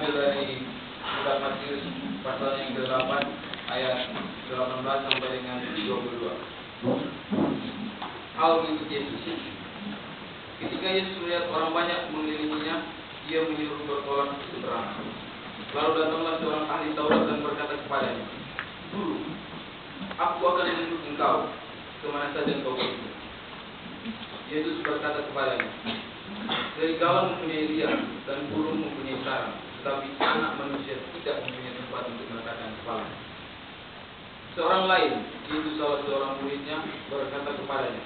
mengambil dari surat Matius pasal yang ke-8 ayat 18 sampai dengan 22. Hal mengikut Yesus. Ketika Yesus melihat orang banyak mengelilinginya, Dia menyuruh bertolak ke seberang. Lalu datanglah seorang ahli Taurat dan berkata kepadanya, "Guru, aku akan menuntut engkau kemana saja engkau pergi." Yesus berkata kepadanya, "Serigala mempunyai liang dan burung mempunyai sarang, tetapi anak manusia tidak mempunyai tempat untuk meletakkan kepalanya." Seorang lain, yaitu salah seorang muridnya, berkata kepadanya,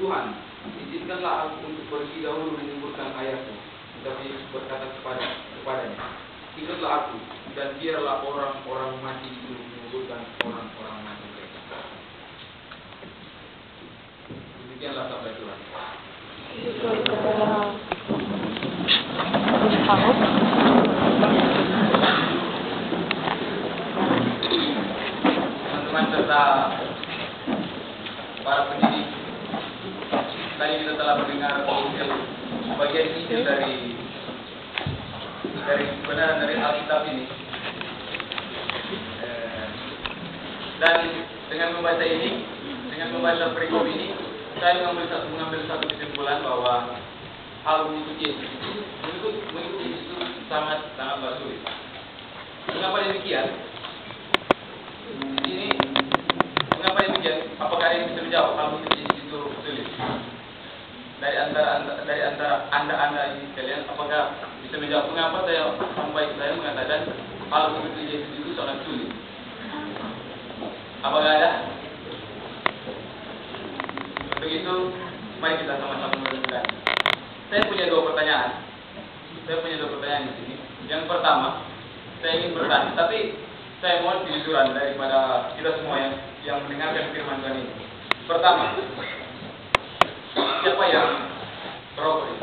"Tuhan, izinkanlah aku untuk pergi dahulu menguburkan ayahku." Tetapi Yesus berkata kepadanya, "Ikutlah aku, dan biarlah orang-orang mati itu menguburkan orang-orang mati mereka." Demikianlah sabda Tuhan. Teman-teman serta para pendidik, tadi kita telah mendengar bagian inti dari kebenaran dari Alkitab ini. Dan dengan membaca ini, dengan membaca perikop ini, saya mengambil satu kesimpulan bahwa hal mengikut Yesus itu sangatlah sulit. Mengapa demikian? Ini mengapa demikian? Apakah yang bisa menjawab hal mengikut Yesus itu sulit? Dari antara anda ini kalian, apakah bisa menjawab mengapa saya mengatakan hal mengikut Yesus itu sangat sulit? Apakah ada? Untuk itu, mari kita sama-sama menentukan. Saya punya dua pertanyaan di sini. Yang pertama, saya ingin bertanya, tapi saya mohon kejujuran daripada kita semua yang mendengarkan firman Tuhan ini. Pertama, siapa yang merokok ini?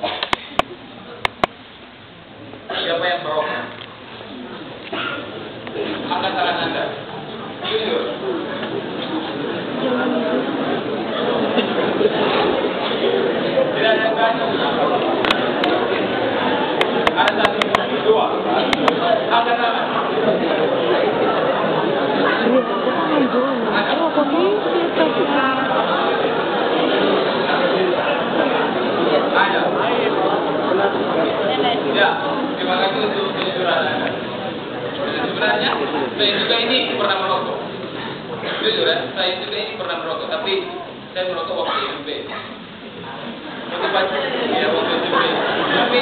Siapa yang merokok? Angkat tangan Anda. Jujur. Tidak ada yang berani. Ada satu, dua. Angkat tangan. Ada. Ya, terima kasih untuk kejujuran Anda. Sebenarnya saya juga ini pernah merokok. Jujur ya, saya juga ini pernah merokok, tapi saya merokok waktu SMP. Waktu SMP.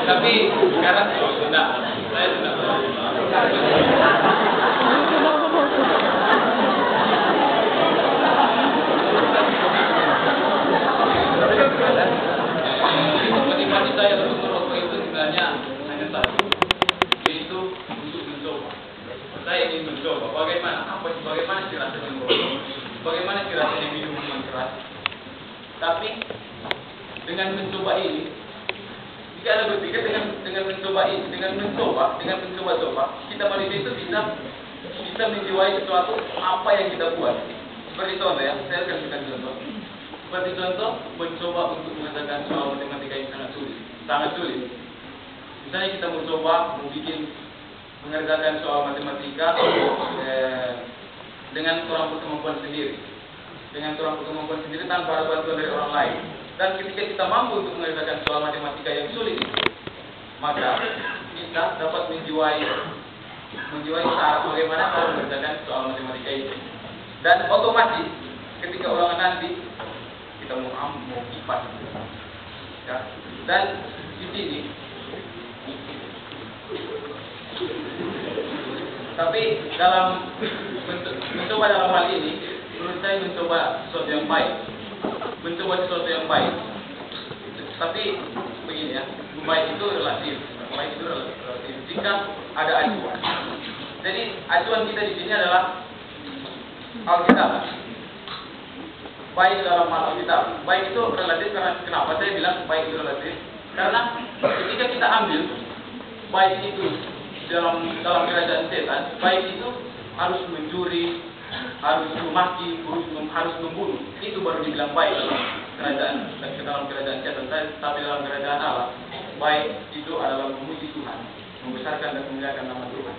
Tapi sekarang sudah, saya sudah motivasi saya untuk merokok itu sebenarnya hanya satu, yaitu untuk mencoba. Saya ingin mencoba bagaimana sih rasanya merokok, bagaimana sih rasanya minum minuman keras. Tapi dengan mencoba ini, jika Anda berpikir dengan mencoba ini, dengan mencoba, kita manusia itu bisa menjiwai sesuatu apa yang kita buat. Seperti contoh ya, saya akan berikan contoh. Seperti contoh, mencoba untuk mengerjakan soal matematika yang sangat sulit. Misalnya kita mencoba mengerjakan soal matematika dengan kurang berkemampuan sendiri. Tanpa ada bantuan dari orang lain. Dan ketika kita mampu untuk mengerjakan soal matematika yang sulit, maka kita dapat menjiwai cara bagaimana cara mengerjakan soal matematika itu. Dan otomatis ketika ulangan nanti kita mau kipas, ya. Dan di sini, tapi dalam mencoba dalam hal ini, menurut saya mencoba sesuatu yang baik. Tapi begini ya, baik itu relatif. Jika ada acuan. Jadi acuan kita di sini adalah Alkitab. Baik dalam hal Alkitab. Baik itu relatif karena kenapa saya bilang baik itu relatif? Karena ketika kita ambil baik itu dalam kerajaan setan, baik itu harus mencuri, harus memaki, harus membunuh. Itu baru dibilang baik dalam kerajaan setan. Tapi dalam kerajaan Allah baik itu adalah memuji Tuhan, membesarkan dan memuliakan nama Tuhan.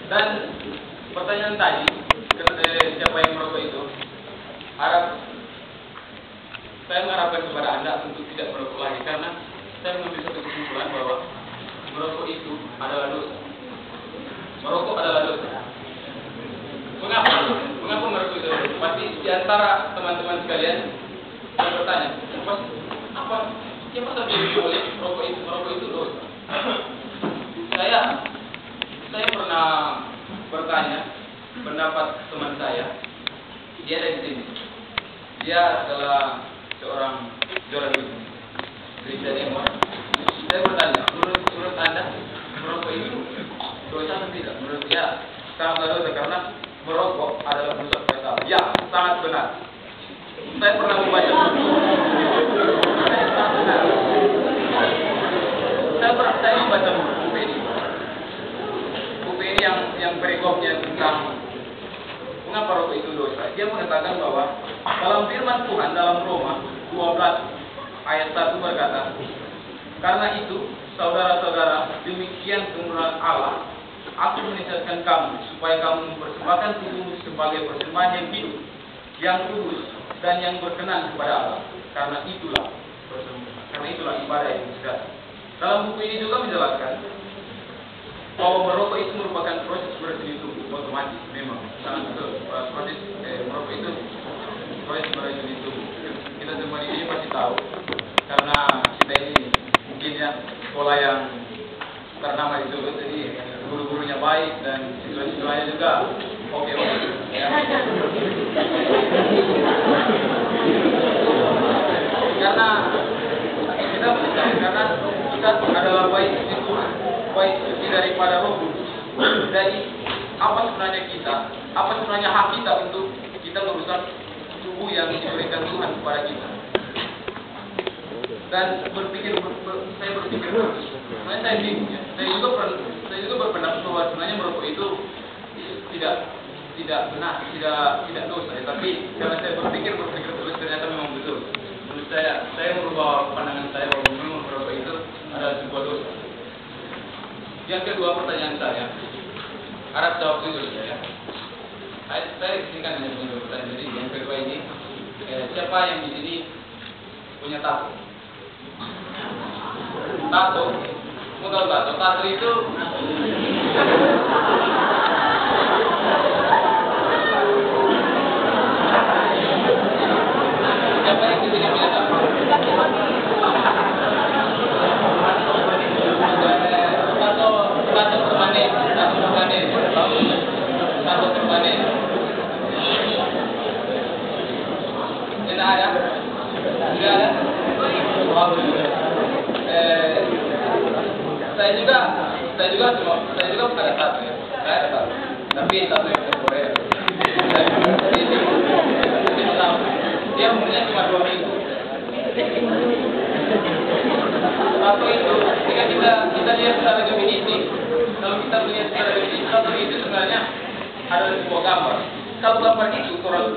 Dan pertanyaan tadi, siapa yang merokok itu? Saya mengharapkan kepada Anda untuk tidak merokok lagi, karena saya mengambil satu kesimpulan bahwa merokok itu adalah dosa. Merokok adalah dosa. Mengapa? Mengapa merokok itu dosa? Pasti di antara teman-teman sekalian saya bertanya, siapa saja yang boleh merokok itu dosa? Saya pernah bertanya pendapat teman saya. Dia ada di sini. Dia adalah seorang juara gereja Demo. Saya bertanya, menurut Anda merokok itu dosa atau tidak? Menurut dia sangat dosa karena merokok adalah dosa fatal. Ya, sangat benar. Saya pernah membaca buku. Saya membaca buku ini. Buku ini yang perikopnya tentang mengapa rokok itu dosa. Dia mengatakan bahwa dalam firman Tuhan dalam Roma 12 ayat 1 berkata, karena itu saudara-saudara, demikian kemurahan Allah, aku menasihatkan kamu supaya kamu mempersembahkan tubuhmu sebagai persembahan yang hidup, yang kudus dan yang berkenan kepada Allah. Karena itulah ibadah yang sejati. Dalam buku ini juga menjelaskan bahwa merokok itu merupakan proses beracuni tubuh otomatis, memang sangat betul. Proses merokok itu proses beracuni tubuh. Kita semua di sini pasti tahu, karena kita ini mungkin ya sekolah yang ternama di Solo, jadi guru-gurunya baik dan siswa-siswanya juga oke. Ya. Karena kita adalah baik di Tuhan, baik suci daripada Roh Kudus. Jadi apa sebenarnya hak kita untuk kita merusak tubuh yang diberikan Tuhan kepada kita? Dan saya berpikir sebenarnya saya bingung ya. Saya juga berpendapat bahwa sebenarnya merokok itu tidak benar, tidak dosa ya. Tapi karena saya berpikir terus ternyata memang betul. Menurut saya merubah pandangan saya bahwa memang merokok itu adalah sebuah dosa. Yang kedua, pertanyaan saya, harap jawab dulu saya. Saya singkat hanya punya pertanyaan. Jadi yang kedua ini, siapa yang di sini punya tato? Tato, mau tahu tato? Tato itu siapa yang di sini punya tato? Tato permanen. Tidak ada? Tidak ada? Saya juga ada tato ya. Saya ada tato. Tapi tato yang temporer. Dia umurnya cuma 2 minggu. Tato itu, jika kita lihat secara definitif, kalau kita melihat secara definitif, tato itu sebenarnya adalah sebuah gambar. Kalau gambar itu, orang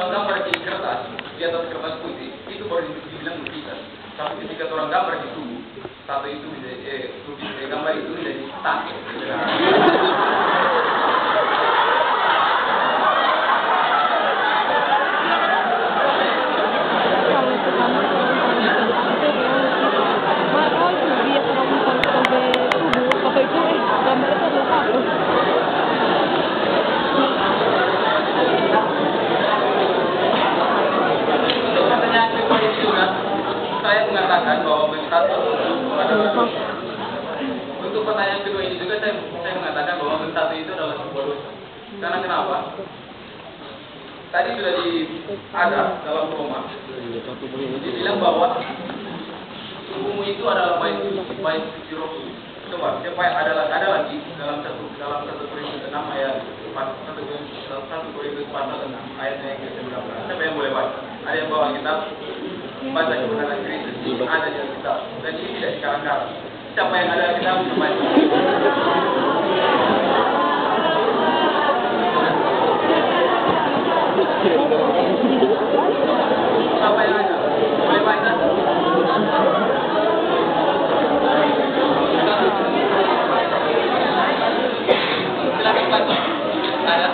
gambar di kertas, di atas kertas putih, itu baru dibilang lukisan. Tapi ketika orang gambar di tubuh, tato itu gambar itu menjadi tato. Saya mengatakan bahwa tato adalah dosa. Untuk pertanyaan kedua ini juga saya mengatakan bahwa tato itu adalah sebuah dosa. Karena kenapa? Tadi sudah ada dalam Roma dibilang bahwa tubuhmu itu adalah baik suci roh. Coba, siapa ada lagi dalam satu Korintus 6 ayat 1 Korintus 4 ayatnya yang ke-19. Siapa yang boleh baca? Ada yang bawa kitab? Baca kebenaran Kristus, ada di kitab. Dan ini tidak dikarang-karang. Siapa yang ada kitab baca? Ada?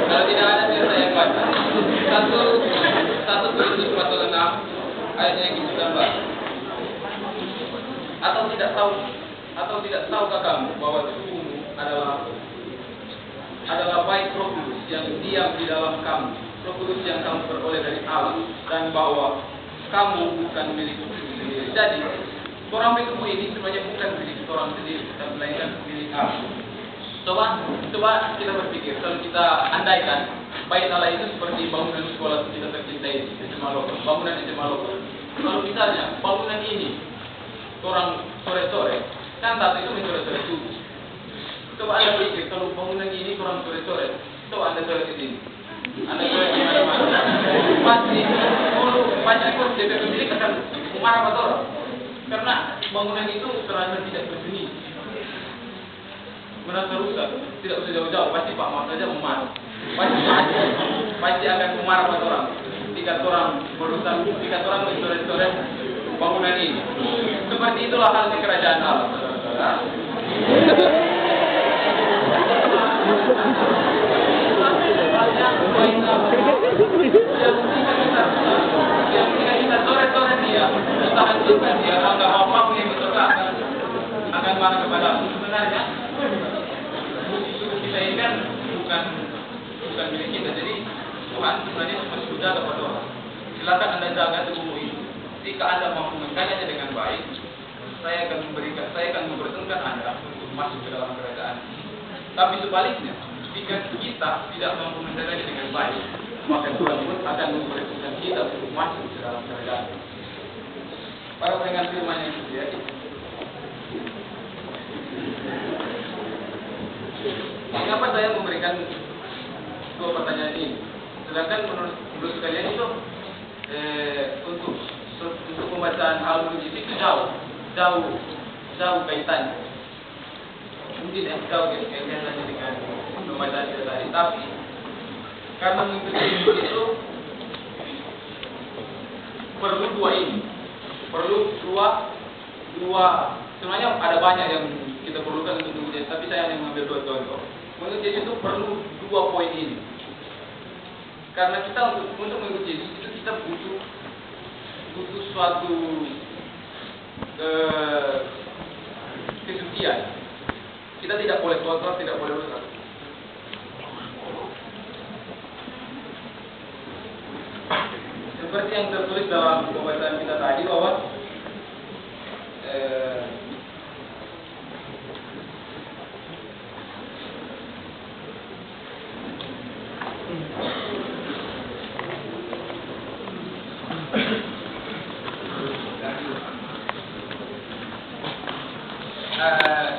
Kalau tidak ada, biar saya baca. Satu Korintus pasal 6 ayatnya yang ke-19. Atau tidak tahukah kamu bahwa tubuhmu adalah baik Roh Kudus yang diam di dalam kamu, Roh Kudus yang kamu peroleh dari Allah, dan bahwa kamu bukan milik sendiri. Jadi, orang tubuh ini sebenarnya bukan milik orang sendiri, dan melainkan milik Allah. Coba kita berpikir, kalau kita andaikan bait Allah itu seperti bangunan sekolah kita tercintai di SMA lokal, bangunan SMA lokal. Kalau misalnya bangunan ini orang sore-sore, kan saat itu sore-sore subuh. Coba Anda pikir, kalau bangunan ini orang sore-sore, coba Anda sore ke sini. Anda sore di mana-mana. Pasti DP pemilik akan marah pada orang. Karena bangunan itu terasa tidak berseni. Merasa rusak, tidak usah jauh-jauh, pasti Pak Mak saja memarah. Pasti akan memarah pada orang. Jika orang berusaha, jika orang sore-sore bangunan ini. Seperti itulah halnya kerajaan Allah, saudara-saudara. Yang kita sore-sore dia, kita hancurkan dia, anggap apapun yang diserahkan akan marah kepada sebenarnya. Kita ini kan bukan milik kita, jadi Tuhan sebenarnya cuma sudah kepada orang. Silakan Anda jaga tubuhmu ini. Jika Anda mampu mengkayanya dengan baik, saya akan memperhitungkan Anda untuk masuk ke dalam kerajaan. Tapi sebaliknya, jika kita tidak mampu menjaganya dengan baik, maka Tuhan pun akan memperhitungkan kita untuk masuk ke dalam kerajaan. Para pendengar firman yang setia, mengapa saya memberikan dua pertanyaan ini? Sedangkan menurut kalian itu untuk pembacaan Al-Mujib itu jauh kaitannya. Mungkin ya jauh kaitannya dengan pembacaan kita tadi. Tapi karena mengikuti itu perlu perlu dua. Sebenarnya ada banyak yang kita perlukan untuk mengikuti, tapi saya hanya mengambil dua contoh. Mengikuti itu perlu dua poin ini. Karena kita untuk mengikuti itu kita butuh suatu kesucian. Kita tidak boleh kotor, tidak boleh rusak. Seperti yang tertulis dalam pembacaan kita tadi bahwa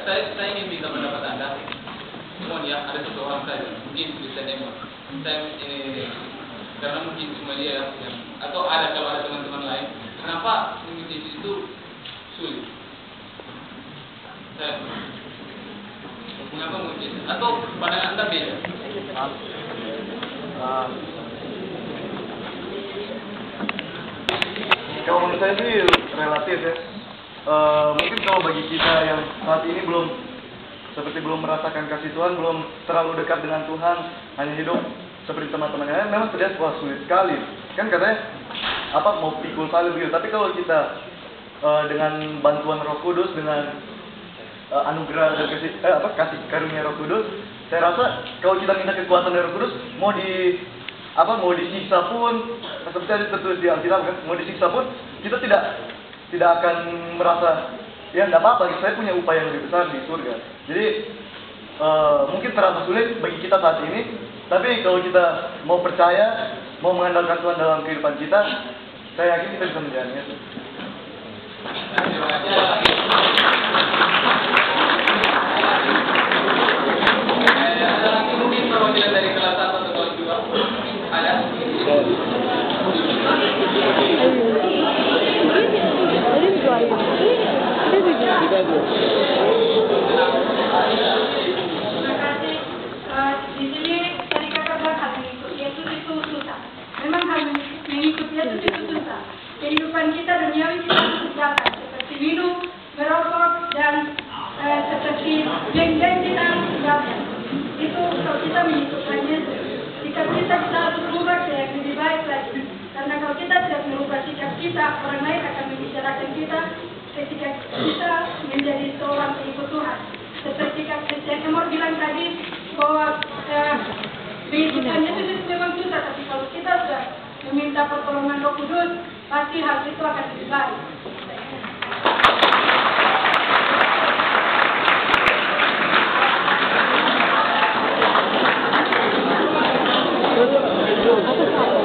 saya ingin minta pendapat Anda. Mohon ya, ada satu orang saja, mungkin bisa nembak. Karena mungkin cuma dia yang, atau kalau ada teman-teman lain, kenapa mengikuti itu sulit? Mengapa mengikuti? Atau pandangan Anda beda? Kalau menurut saya sih relatif ya. Mungkin kalau bagi kita yang saat ini belum merasakan kasih Tuhan, belum terlalu dekat dengan Tuhan, hanya hidup seperti teman-temannya, memang terlihat wah sulit sekali. Kan katanya mau pikul salib gitu. Tapi kalau kita dengan bantuan Roh Kudus, dengan anugerah dan kasih karunia Roh Kudus, saya rasa kalau kita minta kekuatan dari Roh Kudus, mau disiksa pun, seperti tadi tertulis di Alkitab kan, mau disiksa pun kita tidak akan merasa ya tidak apa-apa, saya punya upaya yang lebih besar di surga. Jadi mungkin terasa sulit bagi kita saat ini, tapi kalau kita mau percaya, mau mengandalkan Tuhan dalam kehidupan kita, saya yakin kita bisa menjalannya. Ada lagi mungkin perwakilan dari kelas 1 atau kelas 2? Ada? Di sini tadi kakak bilang hal mengikut Yesus itu susah. Memang hal mengikut Yesus itu susah. Kehidupan kita duniawi kita susah, seperti minum, merokok dan seperti supaya kita menjadi seorang pengikut Tuhan. Seperti yang Emor bilang tadi bahwa mengikut Tuhan itu memang susah, tapi kalau kita sudah meminta pertolongan Roh Kudus, pasti hal itu akan lebih baik.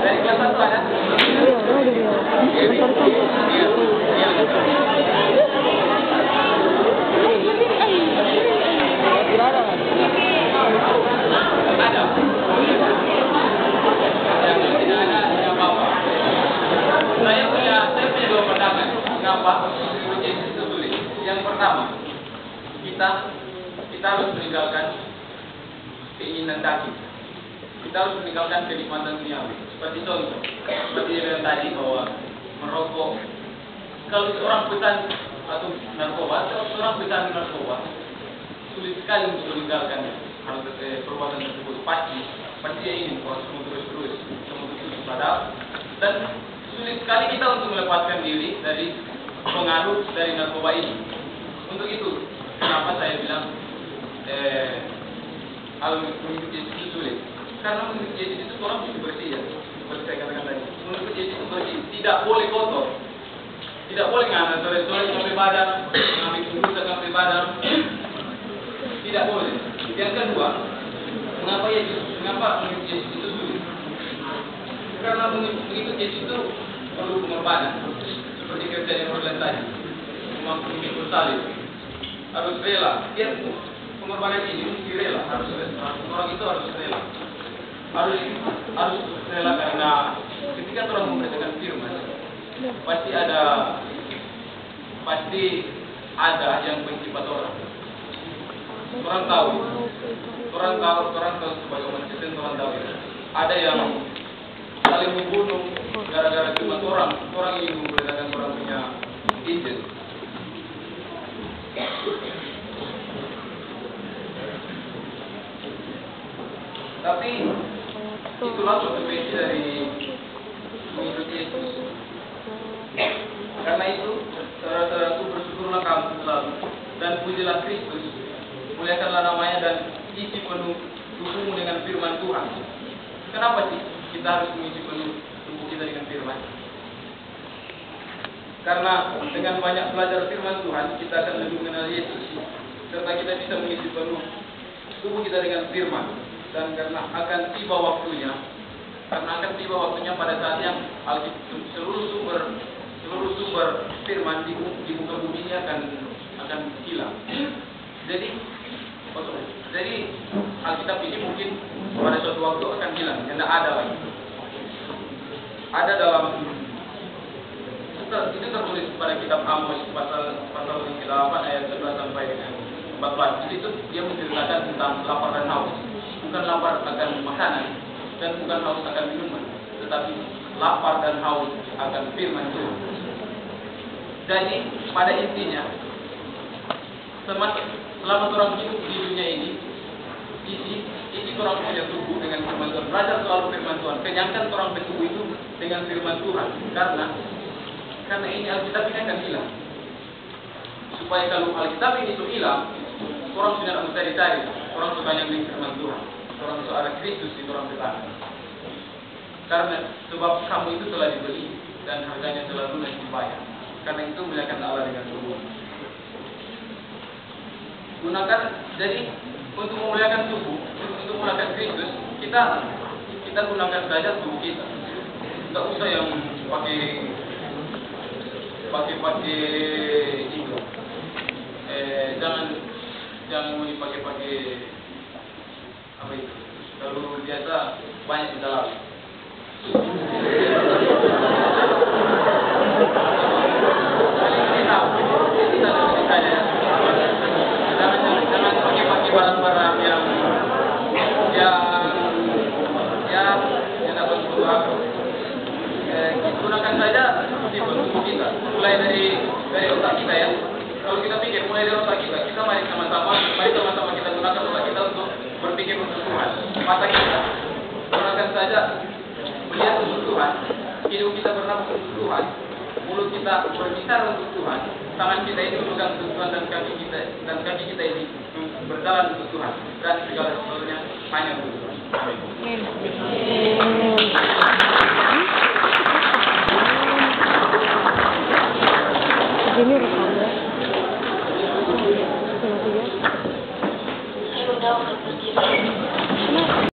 Dari kelas 1 ada? Ada. Yang tidak ada, tidak apa-apa. Saya punya dua pandangan. Mengapa Yesus itu sulit? Yang pertama, kita harus meninggalkan keinginan daging. Kita harus meninggalkan kenikmatan duniawi. Seperti contoh, seperti yang tadi bahwa merokok. Kalau seorang pecandu atau narkoba, sulit sekali untuk meninggalkan hal perbuatan tersebut. Pasti dia ingin proses terus padahal, dan sulit sekali kita untuk melepaskan diri dari pengaruh dari narkoba ini. Untuk itu, kenapa saya bilang hal mengikuti Yesus itu sulit? Karena mengikuti Yesus itu orang mesti bersih ya. Seperti saya katakan tadi, mengikuti Yesus itu bersih, tidak boleh kotor, tidak boleh ngambil sore-sore sampai badan, ngambil kubusa sampai badan, tidak boleh. Yang kedua, mengapa mengikuti Yesus itu sulit? Karena mengikuti Yesus itu perlu pengorbanan, seperti kerja yang berlain tadi, mengikut salib, harus rela. Dia pengorbanan ini mesti rela, orang itu harus rela. Harus rela karena ketika orang memberitakan firman, pasti ada yang benci pada orang. Orang tahu sebagai umat Kristen, orang tahu ada yang saling membunuh gara-gara cuma orang ingin memberitakan orang punya Injil. Tapi itulah konsekuensi dari mengikuti Yesus. Karena itu, saudara-saudaraku, bersyukurlah kamu selalu dan pujilah Kristus, muliakanlah namanya dan isi penuh tubuhmu dengan firman Tuhan. Kenapa sih kita harus mengisi penuh tubuh kita dengan firman? Karena dengan banyak belajar firman Tuhan, kita akan lebih mengenal Yesus, serta kita bisa mengisi penuh tubuh kita dengan firman. Dan karena akan tiba waktunya pada saat yang seluruh sumber firman di muka bumi ini akan hilang. Jadi Alkitab ini mungkin pada suatu waktu akan hilang, tidak ada lagi. Ada dalam itu tertulis pada kitab Amos pasal 8 ayat 11 sampai dengan 14. Di situ dia menceritakan tentang lapar dan haus. Bukan lapar akan makanan dan bukan haus akan minuman, tetapi lapar dan haus akan firman Tuhan. Jadi pada intinya, selama orang hidup di dunia ini, isi orang punya tubuh dengan firman Tuhan. Belajar selalu firman Tuhan. Kenyangkan orang bertubuh itu dengan firman Tuhan. Karena ini Alkitab ini akan hilang. Supaya kalau Alkitab ini itu hilang, orang sudah tidak bisa dicari. Orang suka yang dengan firman Tuhan. Orang suara Kristus itu orang bertahan. Karena sebab kamu itu telah dibeli dan harganya telah lunas dibayar. Karena itu muliakan Allah dengan tubuh. Gunakan, jadi untuk memuliakan tubuh, untuk memuliakan Kristus, kita gunakan saja tubuh kita. Tidak usah yang pakai itu. Jangan mau dipakai apa itu? Kalau biasa banyak di dalam. Jangan pakai barang-barang yang dapat berubah. Gunakan saja di tubuh kita. Mulai dari otak kita ya. Kalau kita pikir mulai dari otak kita mari sama-sama kita gunakan otak kita untuk berpikir untuk Tuhan. Mata kita gunakan saja melihat untuk Tuhan. Hidup kita bernafas untuk Tuhan. Mulut kita berbicara untuk Tuhan. tangan kita ini memegang Tuhan dan kaki kita ini berjalan untuk Tuhan dan segala sesuatunya hanya untuk Tuhan. Amin. Ini rekamnya. Kenapa ya?